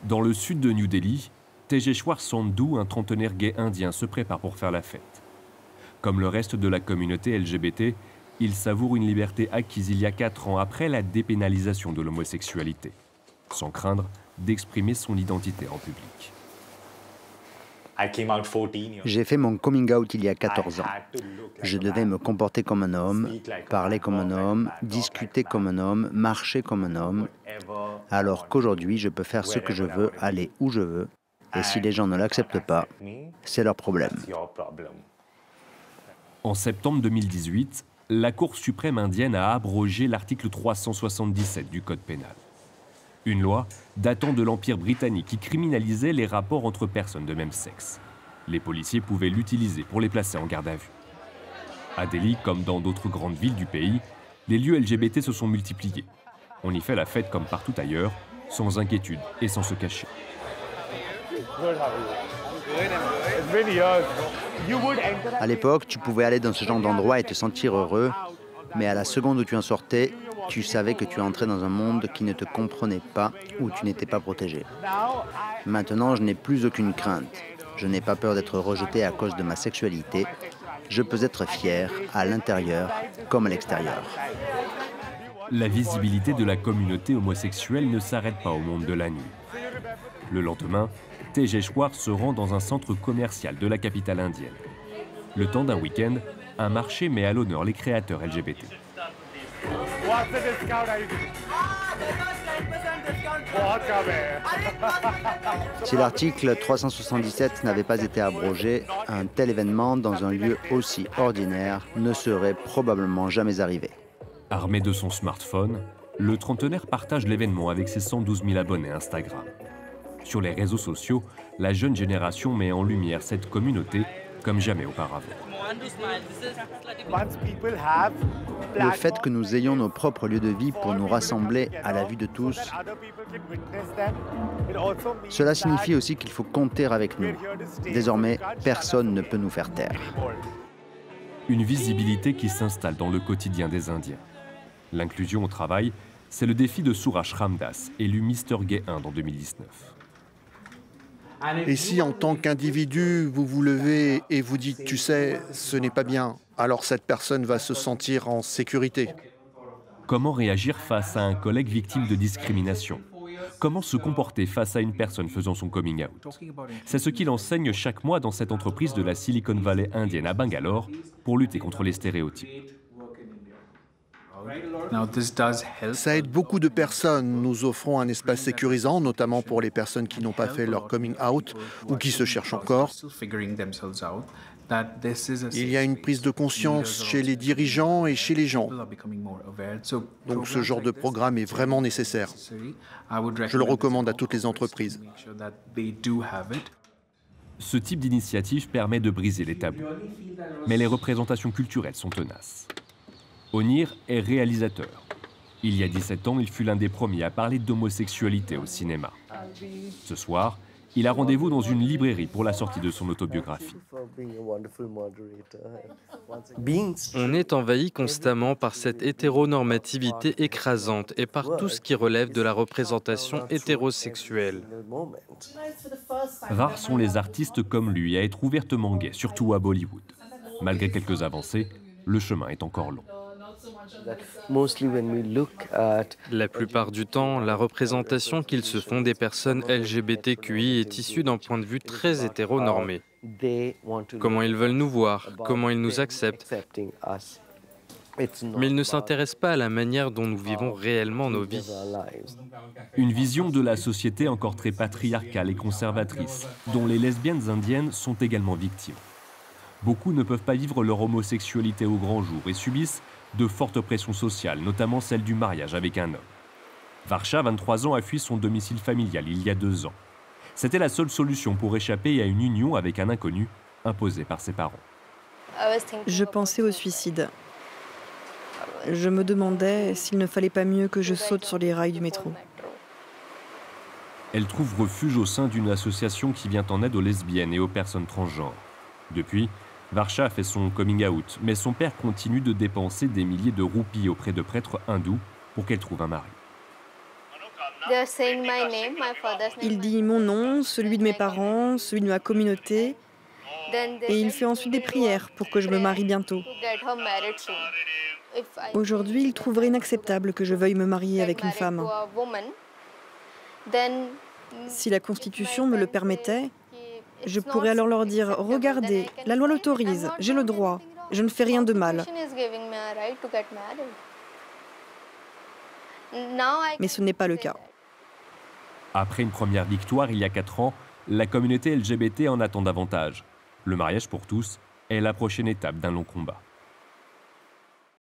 Dans le sud de New Delhi, Tejeshwar Sandhu, un trentenaire gay indien, se prépare pour faire la fête. Comme le reste de la communauté LGBT, il savoure une liberté acquise il y a 4 ans après la dépénalisation de l'homosexualité, sans craindre d'exprimer son identité en public. J'ai fait mon coming out il y a 14 ans. Je devais me comporter comme un homme, parler comme un homme, discuter comme un homme, marcher comme un homme, alors qu'aujourd'hui je peux faire ce que je veux, aller où je veux, et si les gens ne l'acceptent pas, c'est leur problème. En septembre 2018, la Cour suprême indienne a abrogé l'article 377 du Code pénal. Une loi datant de l'Empire britannique qui criminalisait les rapports entre personnes de même sexe. Les policiers pouvaient l'utiliser pour les placer en garde à vue. À Delhi, comme dans d'autres grandes villes du pays, les lieux LGBT se sont multipliés. On y fait la fête comme partout ailleurs, sans inquiétude et sans se cacher. À l'époque, tu pouvais aller dans ce genre d'endroit et te sentir heureux, mais à la seconde où tu en sortais, tu savais que tu entrais dans un monde qui ne te comprenait pas, où tu n'étais pas protégé. Maintenant, je n'ai plus aucune crainte. Je n'ai pas peur d'être rejeté à cause de ma sexualité. Je peux être fier à l'intérieur comme à l'extérieur. La visibilité de la communauté homosexuelle ne s'arrête pas au monde de la nuit. Le lendemain, Tejeshwar se rend dans un centre commercial de la capitale indienne. Le temps d'un week-end, un marché met à l'honneur les créateurs LGBT. Si l'article 377 n'avait pas été abrogé, un tel événement dans un lieu aussi ordinaire ne serait probablement jamais arrivé. Armé de son smartphone, le trentenaire partage l'événement avec ses 112 000 abonnés Instagram. Sur les réseaux sociaux, la jeune génération met en lumière cette communauté comme jamais auparavant. Le fait que nous ayons nos propres lieux de vie pour nous rassembler à la vue de tous, cela signifie aussi qu'il faut compter avec nous. Désormais, personne ne peut nous faire taire. Une visibilité qui s'installe dans le quotidien des Indiens. L'inclusion au travail, c'est le défi de Suraj Ramdas, élu Mister Gay Inde en 2019. Et si en tant qu'individu, vous vous levez et vous dites « tu sais, ce n'est pas bien », alors cette personne va se sentir en sécurité. Comment réagir face à un collègue victime de discrimination? Comment se comporter face à une personne faisant son coming out? C'est ce qu'il enseigne chaque mois dans cette entreprise de la Silicon Valley indienne à Bangalore pour lutter contre les stéréotypes. Ça aide beaucoup de personnes. Nous offrons un espace sécurisant, notamment pour les personnes qui n'ont pas fait leur coming out ou qui se cherchent encore. Il y a une prise de conscience chez les dirigeants et chez les gens. Donc ce genre de programme est vraiment nécessaire. Je le recommande à toutes les entreprises. Ce type d'initiative permet de briser les tabous. Mais les représentations culturelles sont tenaces. Onir est réalisateur. Il y a 17 ans, il fut l'un des premiers à parler d'homosexualité au cinéma. Ce soir, il a rendez-vous dans une librairie pour la sortie de son autobiographie. On est envahi constamment par cette hétéronormativité écrasante et par tout ce qui relève de la représentation hétérosexuelle. Rares sont les artistes comme lui à être ouvertement gays, surtout à Bollywood. Malgré quelques avancées, le chemin est encore long. La plupart du temps, la représentation qu'ils se font des personnes LGBTQI est issue d'un point de vue très hétéronormé. Comment ils veulent nous voir, comment ils nous acceptent. Mais ils ne s'intéressent pas à la manière dont nous vivons réellement nos vies. Une vision de la société encore très patriarcale et conservatrice, dont les lesbiennes indiennes sont également victimes. Beaucoup ne peuvent pas vivre leur homosexualité au grand jour et subissent de fortes pressions sociales, notamment celle du mariage avec un homme. Varsha, 23 ans, a fui son domicile familial il y a 2 ans. C'était la seule solution pour échapper à une union avec un inconnu imposé par ses parents. Je pensais au suicide. Je me demandais s'il ne fallait pas mieux que je saute sur les rails du métro. Elle trouve refuge au sein d'une association qui vient en aide aux lesbiennes et aux personnes transgenres. Depuis, Varsha a fait son coming out, mais son père continue de dépenser des milliers de roupies auprès de prêtres hindous pour qu'elle trouve un mari. Il dit mon nom, celui de mes parents, celui de ma communauté, et il fait ensuite des prières pour que je me marie bientôt. Aujourd'hui, il trouverait inacceptable que je veuille me marier avec une femme. Si la Constitution me le permettait, je pourrais alors leur dire « Regardez, la loi l'autorise, j'ai le droit, je ne fais rien de mal. » Mais ce n'est pas le cas. Après une première victoire il y a 4 ans, la communauté LGBT en attend davantage. Le mariage pour tous est la prochaine étape d'un long combat.